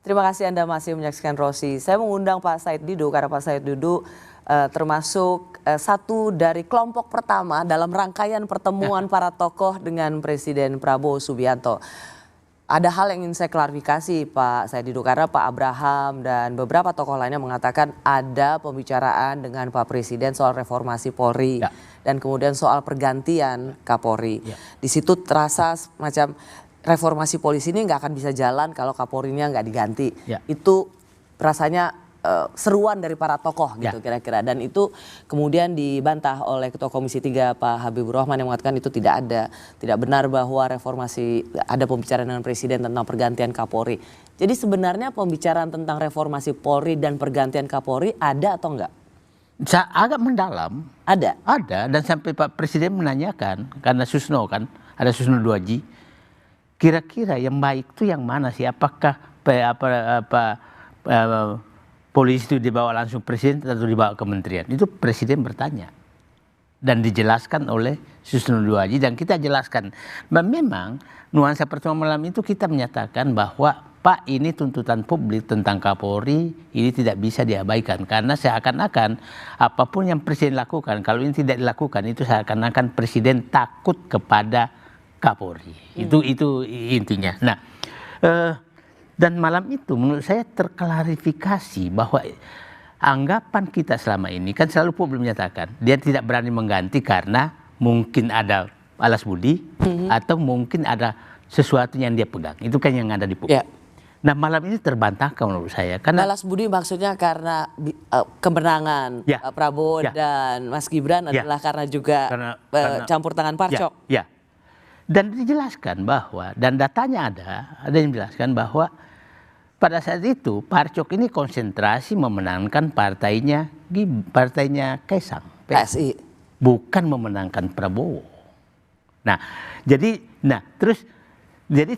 Terima kasih Anda masih menyaksikan Rosi. Saya mengundang Pak Said Didu karena Pak Said Didu termasuk satu dari kelompok pertama dalam rangkaian pertemuan para tokoh dengan Presiden Prabowo Subianto. Ada hal yang ingin saya klarifikasi Pak Said Didu karena Pak Abraham dan beberapa tokoh lainnya mengatakan ada pembicaraan dengan Pak Presiden soal reformasi Polri dan kemudian soal pergantian Kapolri. Di situ terasa semacam reformasi polisi ini nggak akan bisa jalan kalau Kapolrinya nggak diganti. Itu rasanya seruan dari para tokoh gitu kira-kira. Dan itu kemudian dibantah oleh Ketua Komisi 3 Pak Habibur Rahman yang mengatakan itu tidak ada. Tidak benar bahwa reformasi ada pembicaraan dengan Presiden tentang pergantian Kapolri. Jadi sebenarnya pembicaraan tentang reformasi Polri dan pergantian Kapolri ada atau enggak? Agak mendalam. Ada? Ada, dan sampai Pak Presiden menanyakan, karena Susno kan, ada Susno 2G. Kira-kira yang baik itu yang mana sih? Apakah polisi itu dibawa langsung presiden atau dibawa kementerian? Itu presiden bertanya dan dijelaskan oleh Susno 2G dan kita jelaskan. Memang nuansa pertemuan malam itu kita menyatakan bahwa Pak, ini tuntutan publik tentang Kapolri ini tidak bisa diabaikan karena seakan-akan apapun yang presiden lakukan, kalau ini tidak dilakukan itu seakan-akan presiden takut kepada Kapolri. Itu intinya. Nah, dan malam itu menurut saya terklarifikasi bahwa anggapan kita selama ini kan selalu publik menyatakan dia tidak berani mengganti karena mungkin ada alas budi atau mungkin ada sesuatu yang dia pegang. Itu kan yang ada di publik. Nah, malam ini terbantahkan menurut saya. Karena balas budi maksudnya karena kemenangan Pak Prabowo dan Mas Gibran adalah karena juga campur tangan Parcok. Dan dijelaskan bahwa, dan datanya ada yang menjelaskan bahwa pada saat itu Parcok ini konsentrasi memenangkan partainya Kaisang, PSI. Bukan memenangkan Prabowo. Nah, jadi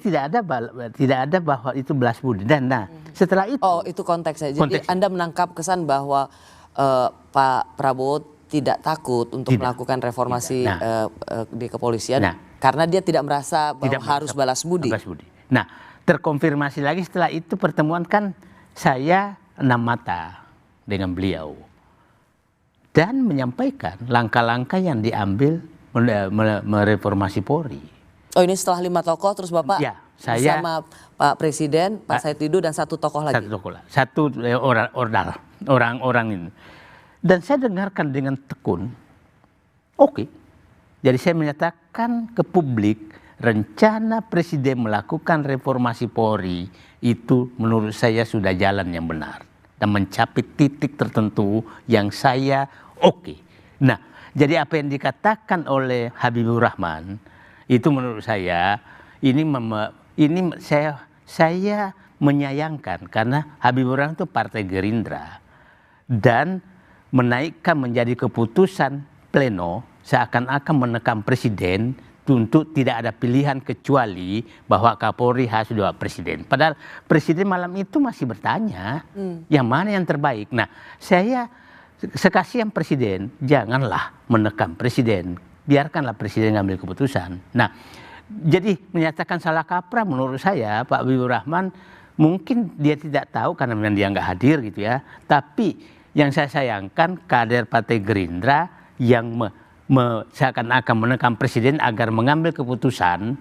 tidak ada bahwa itu belas budi. Dan setelah itu. Oh, itu konteksnya. Jadi Anda menangkap kesan bahwa Pak Prabowo tidak takut untuk melakukan reformasi di kepolisian karena dia tidak merasa bahwa harus balas budi. Nah, terkonfirmasi lagi setelah itu pertemuan kan saya 6 mata dengan beliau dan menyampaikan langkah-langkah yang diambil mereformasi Polri. Oh, ini setelah 5 tokoh terus Bapak bersama Pak Presiden, Pak Said Didu dan satu tokoh lagi. Satu orang ini. Dan saya dengarkan dengan tekun. Jadi saya menyatakan ke publik rencana Presiden melakukan reformasi Polri itu menurut saya sudah jalan yang benar dan mencapai titik tertentu yang saya Nah, jadi apa yang dikatakan oleh Habibur Rahman itu menurut saya ini saya menyayangkan karena Habibur Rahman itu Partai Gerindra dan menaikkan menjadi keputusan pleno seakan-akan menekan presiden untuk tidak ada pilihan kecuali bahwa Kapolri harus dibawa presiden. Padahal presiden malam itu masih bertanya yang mana yang terbaik. Nah, saya sekasihan presiden janganlah menekan presiden. Biarkanlah presiden ngambil keputusan. Nah, jadi menyatakan salah kaprah menurut saya Pak Habibur Rahman mungkin dia tidak tahu karena memang dia nggak hadir gitu ya. Tapi yang saya sayangkan kader Partai Gerindra yang seakan-akan menekan presiden agar mengambil keputusan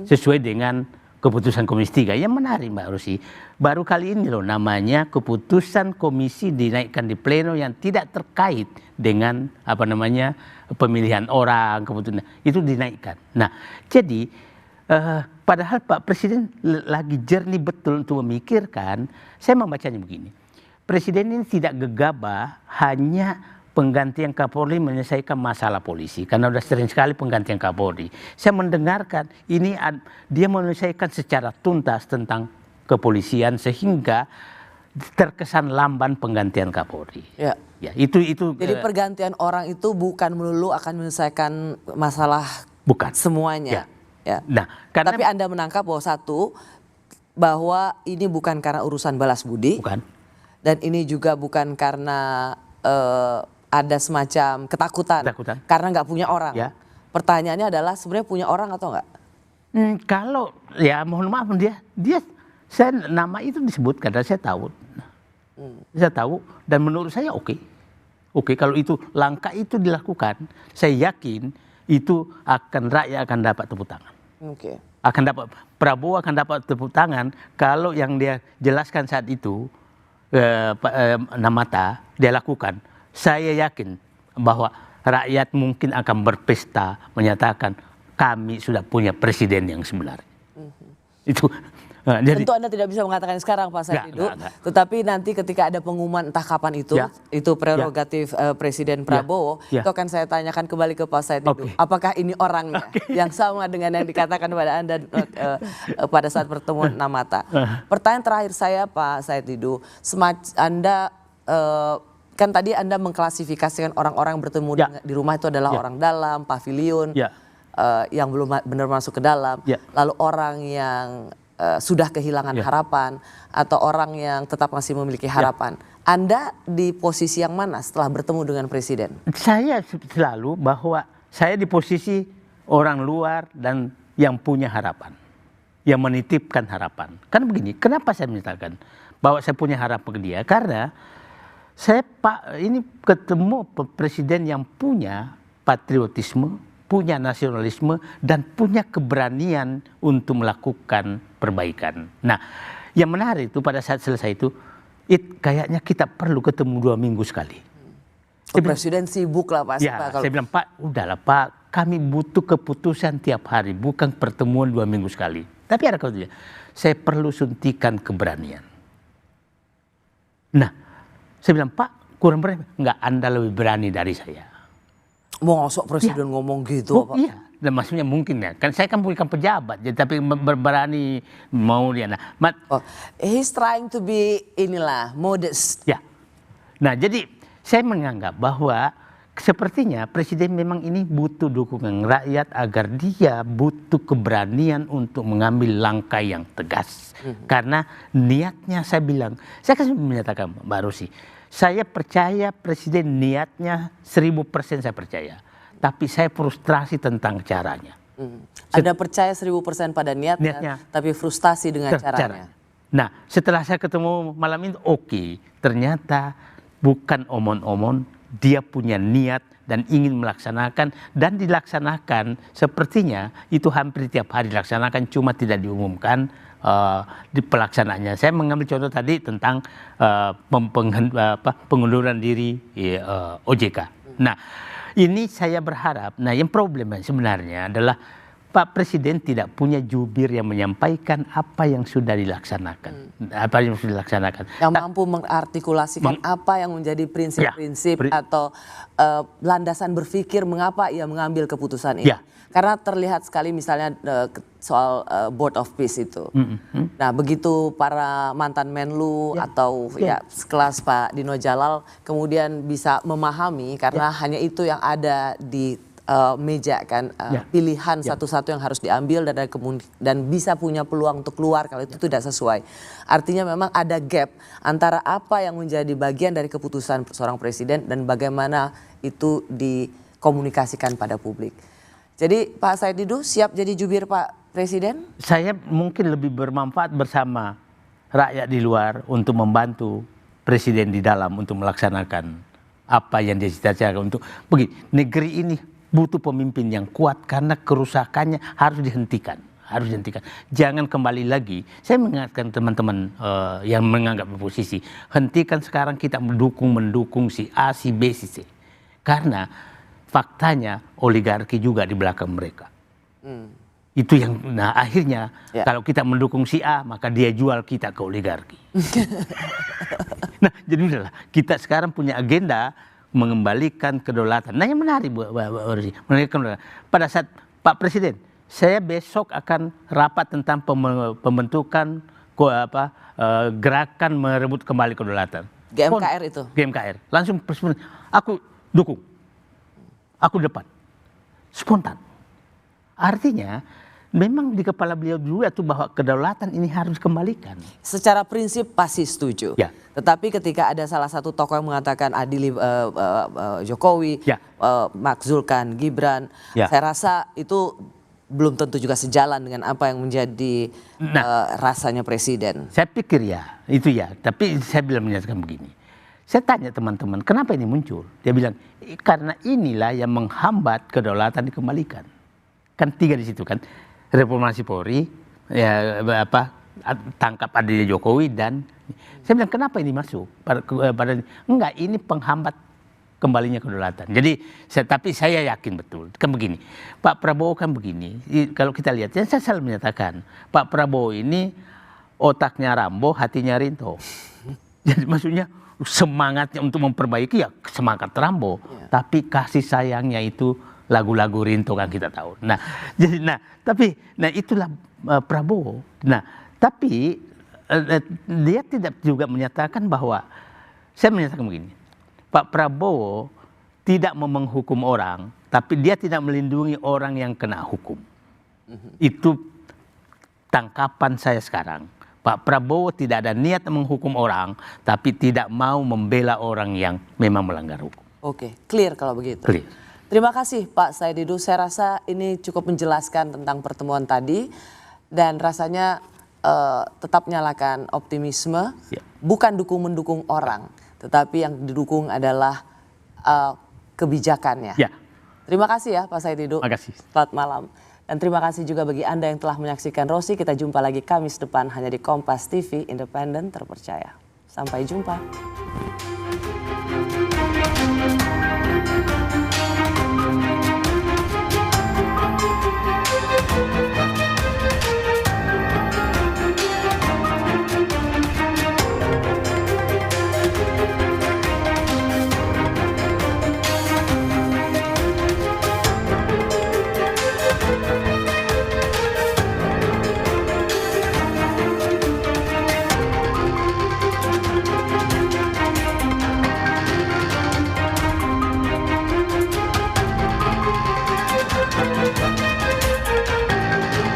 sesuai dengan keputusan Komisi 3. Yang menarik Mbak Rosi, baru kali ini loh namanya keputusan komisi dinaikkan di pleno yang tidak terkait dengan pemilihan orang, keputusan itu dinaikkan. Nah, jadi padahal Pak Presiden lagi jernih betul untuk memikirkan, saya membacanya begini. Presiden ini tidak gegabah hanya penggantian Kapolri menyelesaikan masalah polisi karena sudah sering sekali penggantian Kapolri. Saya mendengarkan ini dia menyelesaikan secara tuntas tentang kepolisian sehingga terkesan lamban penggantian Kapolri. Itu. Jadi pergantian orang itu bukan melulu akan menyelesaikan masalah semuanya. Nah, tapi Anda menangkap bahwa ini bukan karena urusan balas budi. Dan ini juga bukan karena ada semacam ketakutan. Karena nggak punya orang. Pertanyaannya adalah sebenarnya punya orang atau enggak? Kalau mohon maaf dia nama itu disebutkan dan saya tahu. Saya tahu dan menurut saya oke. Oke, kalau itu langkah itu dilakukan, saya yakin itu rakyat akan dapat tepuk tangan. Oke. Prabowo akan dapat tepuk tangan kalau yang dia jelaskan saat itu Namata dia lakukan. Saya yakin bahwa rakyat mungkin akan berpesta menyatakan kami sudah punya presiden yang sebenarnya. Itu. Jadi, tentu Anda tidak bisa mengatakan sekarang Pak Said Didu, tetapi nanti ketika ada pengumuman entah kapan itu prerogatif Presiden Prabowo, itu akan saya tanyakan kembali ke Pak Said Didu. Apakah ini orangnya yang sama dengan yang dikatakan pada Anda pada saat pertemuan Namata? Pertanyaan terakhir saya Pak Said Didu, Anda kan tadi Anda mengklasifikasikan orang-orang bertemu di rumah itu adalah orang dalam, pavilion, yang belum benar masuk ke dalam, lalu orang yang sudah kehilangan harapan atau orang yang tetap masih memiliki harapan. Anda di posisi yang mana setelah bertemu dengan Presiden? Saya selalu bahwa saya di posisi orang luar dan yang punya harapan, yang menitipkan harapan. Kan begini, kenapa saya menyatakan bahwa saya punya harapan ke dia? Karena saya ini ketemu Presiden yang punya patriotisme, punya nasionalisme, dan punya keberanian untuk melakukan perbaikan. Nah, yang menarik itu pada saat selesai itu, kayaknya kita perlu ketemu 2 minggu sekali. Presiden sibuk lah Pak. Saya bilang, Pak, udahlah Pak, kami butuh keputusan tiap hari, bukan pertemuan 2 minggu sekali. Tapi ada keputusan, saya perlu suntikan keberanian. Nah, saya bilang, Pak, kurang berani. Enggak, Anda lebih berani dari saya. Mau ngosok Presiden ngomong gitu apa? Iya, dan maksudnya mungkin ya. Kan saya kan bukan pejabat, jadi tapi berani mau dia. Nah, he's trying to be modest. Ya. Nah, jadi saya menganggap bahwa sepertinya Presiden memang ini butuh dukungan rakyat agar dia butuh keberanian untuk mengambil langkah yang tegas. Karena niatnya saya bilang, saya kan menyatakan Mbak Rosi, saya percaya Presiden niatnya 1000% saya percaya. Tapi saya frustrasi tentang caranya. Anda percaya 1000% pada niatnya, tapi frustasi dengan caranya. Nah, setelah saya ketemu malam itu, ternyata bukan omon-omon, dia punya niat dan ingin melaksanakan, dan dilaksanakan sepertinya itu hampir tiap hari dilaksanakan, cuma tidak diumumkan di pelaksanaannya. Saya mengambil contoh tadi tentang pengunduran diri OJK. Nah, ini saya berharap, yang problemnya sebenarnya adalah Pak Presiden tidak punya jubir yang menyampaikan apa yang sudah dilaksanakan. Yang mampu mengartikulasikan apa yang menjadi prinsip-prinsip atau landasan berpikir mengapa ia mengambil keputusan ini. Karena terlihat sekali misalnya soal Board of Peace itu. Nah, begitu para mantan Menlu atau sekelas Pak Dino Jalal kemudian bisa memahami karena hanya itu yang ada di meja kan, pilihan satu-satu yang harus diambil dan bisa punya peluang untuk keluar kalau itu tidak sesuai. Artinya memang ada gap antara apa yang menjadi bagian dari keputusan seorang presiden dan bagaimana itu dikomunikasikan pada publik. Jadi Pak Said Didu siap jadi jubir Pak Presiden? Saya mungkin lebih bermanfaat bersama rakyat di luar untuk membantu Presiden di dalam untuk melaksanakan apa yang dia cita-citakan. Untuk begini, negeri ini butuh pemimpin yang kuat karena kerusakannya harus dihentikan. Jangan kembali lagi. Saya mengingatkan teman-teman yang menganggap oposisi, hentikan sekarang kita mendukung si A, si B, si C. Karena faktanya oligarki juga di belakang mereka. Itu yang, akhirnya kalau kita mendukung si A, maka dia jual kita ke oligarki. Nah, jadi udahlah, kita sekarang punya agenda mengembalikan kedaulatan. Nah, yang menarik pada saat Pak Presiden, saya besok akan rapat tentang pembentukan gerakan merebut kembali kedaulatan. GMKR itu? GMKR. Langsung aku dukung. Aku depan. Spontan. Artinya memang di kepala beliau dulu itu bahwa kedaulatan ini harus dikembalikan. Secara prinsip pasti setuju. Tetapi ketika ada salah satu tokoh yang mengatakan adili Jokowi, makzulkan Gibran, saya rasa itu belum tentu juga sejalan dengan apa yang menjadi rasanya presiden. Saya pikir ya, itu ya. Tapi saya bilang menyatakan begini. Saya tanya teman-teman, kenapa ini muncul? Dia bilang, karena inilah yang menghambat kedaulatan dikembalikan. Kan 3 di situ kan. Reformasi Polri, ya tangkap adanya Jokowi dan saya bilang kenapa ini masuk? Enggak, ini penghambat kembalinya kedaulatan. Jadi tapi saya yakin betul kan begini. Pak Prabowo kan begini. Kalau kita lihat, saya selalu menyatakan Pak Prabowo ini otaknya Rambo, hatinya Rinto. Jadi maksudnya semangatnya untuk memperbaiki ya semangat Rambo, tapi kasih sayangnya itu lagu-lagu Rinto kan kita tahu. Nah, jadi tapi itulah Prabowo. Nah, tapi dia tidak juga menyatakan bahwa saya menyatakan begini. Pak Prabowo tidak mau menghukum orang, tapi dia tidak melindungi orang yang kena hukum. Itu tangkapan saya sekarang. Pak Prabowo tidak ada niat menghukum orang, tapi tidak mau membela orang yang memang melanggar hukum. Oke, clear kalau begitu. Clear. Terima kasih Pak Said Didu. Saya rasa ini cukup menjelaskan tentang pertemuan tadi dan rasanya tetap nyalakan optimisme, bukan mendukung orang, tetapi yang didukung adalah kebijakannya. Ya. Terima kasih ya Pak Said Didu. Terima kasih. Selamat malam. Dan terima kasih juga bagi Anda yang telah menyaksikan Rosi. Kita jumpa lagi Kamis depan hanya di Kompas TV, independen, terpercaya. Sampai jumpa.